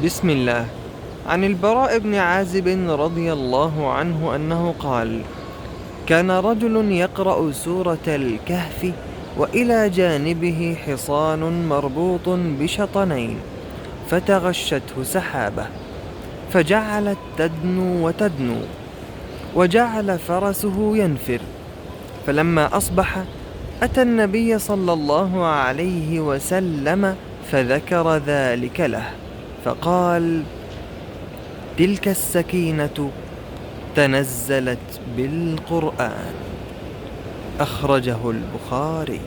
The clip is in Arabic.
بسم الله. عن البراء بن عازب رضي الله عنه أنه قال: كان رجل يقرأ سورة الكهف وإلى جانبه حصان مربوط بشطنين، فتغشته سحابة فجعلت تدنو وتدنو، وجعل فرسه ينفر. فلما أصبح أتى النبي صلى الله عليه وسلم فذكر ذلك له، فقال: تلك السكينة تنزلت بالقرآن. أخرجه البخاري.